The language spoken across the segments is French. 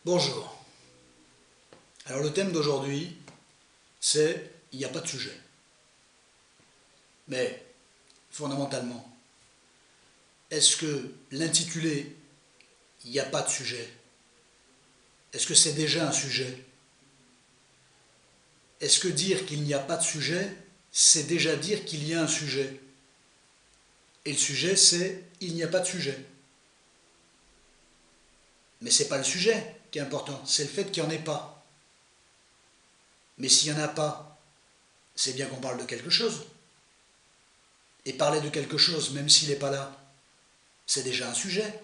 Bonjour. Alors le thème d'aujourd'hui, c'est « il n'y a pas de sujet ». Mais, fondamentalement, est-ce que l'intitulé « il n'y a pas de sujet », est-ce que c'est déjà un sujet? Est-ce que dire qu'il n'y a pas de sujet, c'est déjà dire qu'il y a un sujet? Et le sujet, c'est « il n'y a pas de sujet ». Mais ce n'est pas le sujet qui est important, c'est le fait qu'il n'y en ait pas. Mais s'il n'y en a pas, c'est bien qu'on parle de quelque chose. Et parler de quelque chose, même s'il n'est pas là, c'est déjà un sujet.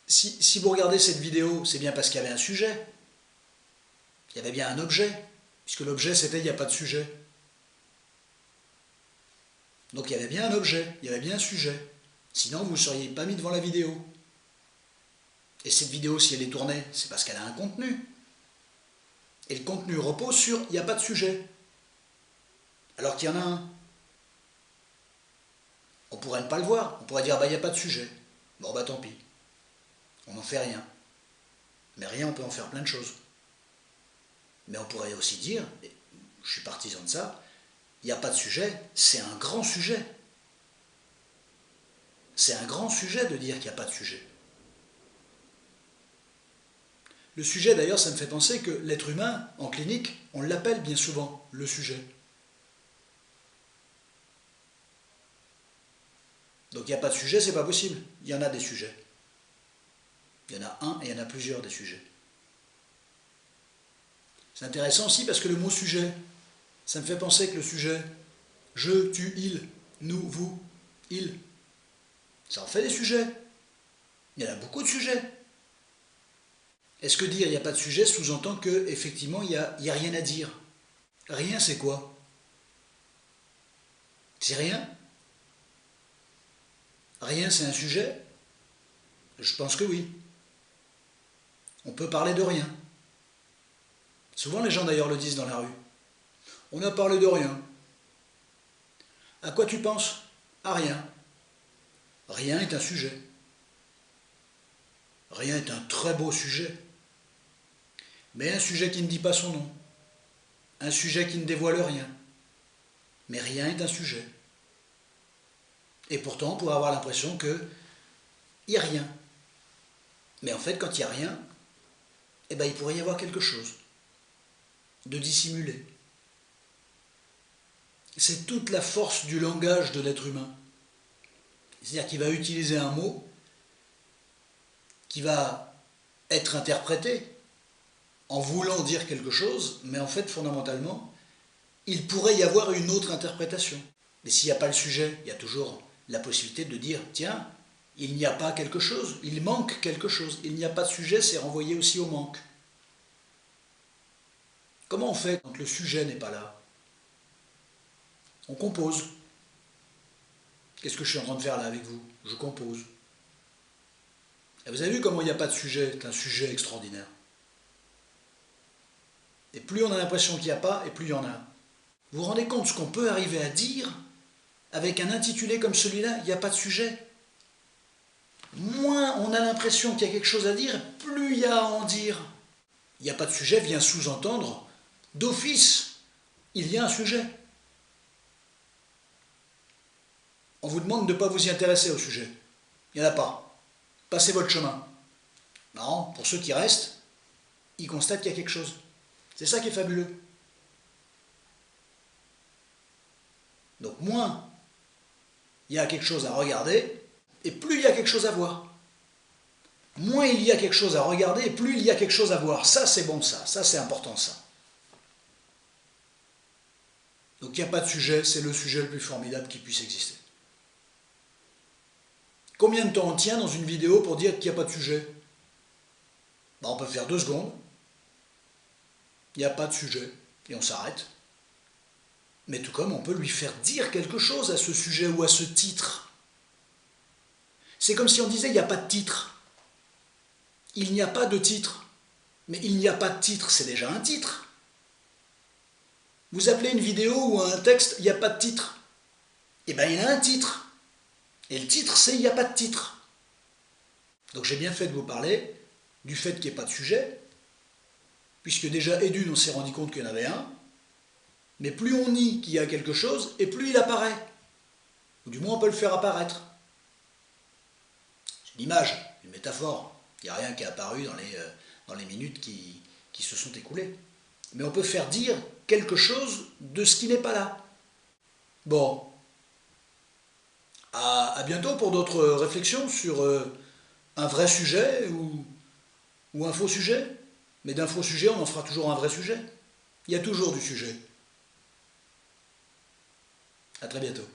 Si vous regardez cette vidéo, c'est bien parce qu'il y avait un sujet. Il y avait bien un objet, puisque l'objet c'était « il n'y a pas de sujet ». Donc il y avait bien un objet, il y avait bien un sujet. Sinon vous ne seriez pas mis devant la vidéo. Et cette vidéo, si elle est tournée, c'est parce qu'elle a un contenu. Et le contenu repose sur « il n'y a pas de sujet ». Alors qu'il y en a un. On pourrait ne pas le voir, on pourrait dire « il n'y a pas de sujet ». Bon tant pis. On n'en fait rien. Mais rien, on peut en faire plein de choses. Mais on pourrait aussi dire, et je suis partisan de ça, il n'y a pas de sujet, c'est un grand sujet. C'est un grand sujet de dire qu'il n'y a pas de sujet. Le sujet, d'ailleurs, ça me fait penser que l'être humain, en clinique, on l'appelle bien souvent le sujet. Donc il n'y a pas de sujet, c'est pas possible. Il y en a des sujets. Il y en a un et il y en a plusieurs des sujets. C'est intéressant aussi parce que le mot sujet, ça me fait penser que le sujet, je, tu, il, nous, vous, il, ça en fait des sujets. Il y en a beaucoup de sujets. Est-ce que dire il n'y a pas de sujet sous-entend qu'effectivement il n'y a rien à dire? Rien, c'est quoi? C'est rien? Rien, c'est un sujet? Je pense que oui. On peut parler de rien. Souvent les gens d'ailleurs le disent dans la rue. On a parlé de rien. À quoi tu penses? À rien. Rien est un sujet. Rien est un très beau sujet. Mais un sujet qui ne dit pas son nom. Un sujet qui ne dévoile rien. Mais rien est un sujet. Et pourtant, on pourrait avoir l'impression qu'il n'y a rien. Mais en fait, quand il n'y a rien, eh ben, il pourrait y avoir quelque chose de dissimulé. C'est toute la force du langage de l'être humain. C'est-à-dire qu'il va utiliser un mot qui va être interprété en voulant dire quelque chose, mais en fait, fondamentalement, il pourrait y avoir une autre interprétation. Mais s'il n'y a pas le sujet, il y a toujours la possibilité de dire « tiens, il n'y a pas quelque chose, il manque quelque chose. Il n'y a pas de sujet, c'est renvoyé aussi au manque. » Comment on fait quand le sujet n'est pas là? On compose. Qu'est-ce que je suis en train de faire là avec vous? Je compose. Et vous avez vu comment il n'y a pas de sujet, c'est un sujet extraordinaire. Et plus on a l'impression qu'il n'y a pas, et plus il y en a. Vous vous rendez compte ce qu'on peut arriver à dire avec un intitulé comme celui-là, il n'y a pas de sujet? Moins on a l'impression qu'il y a quelque chose à dire, plus il y a à en dire. Il n'y a pas de sujet vient sous-entendre, d'office, il y a un sujet. On vous demande de ne pas vous y intéresser au sujet. Il n'y en a pas. Passez votre chemin. Non, pour ceux qui restent, ils constatent qu'il y a quelque chose. C'est ça qui est fabuleux. Donc moins il y a quelque chose à regarder, et plus il y a quelque chose à voir. Moins il y a quelque chose à regarder, et plus il y a quelque chose à voir. Ça c'est bon, ça c'est important, ça. Donc il n'y a pas de sujet, c'est le sujet le plus formidable qui puisse exister. Combien de temps on tient dans une vidéo pour dire qu'il n'y a pas de sujet? On peut faire 2 secondes. Il n'y a pas de sujet. Et on s'arrête. Mais tout comme on peut lui faire dire quelque chose à ce sujet ou à ce titre. C'est comme si on disait il n'y a pas de titre. Il n'y a pas de titre. Mais il n'y a pas de titre, c'est déjà un titre. Vous appelez une vidéo ou un texte, il n'y a pas de titre. Eh bien il y a un titre. Et le titre, c'est « il n'y a pas de titre ». Donc j'ai bien fait de vous parler du fait qu'il n'y ait pas de sujet, puisque déjà et d'une on s'est rendu compte qu'il y en avait un, mais plus on nie qu'il y a quelque chose, et plus il apparaît. Ou du moins on peut le faire apparaître. C'est une image, une métaphore. Il n'y a rien qui est apparu dans les minutes qui se sont écoulées. Mais on peut faire dire quelque chose de ce qui n'est pas là. Bon, à bientôt pour d'autres réflexions sur un vrai sujet ou un faux sujet. Mais d'un faux sujet, on en fera toujours un vrai sujet. Il y a toujours du sujet. À très bientôt.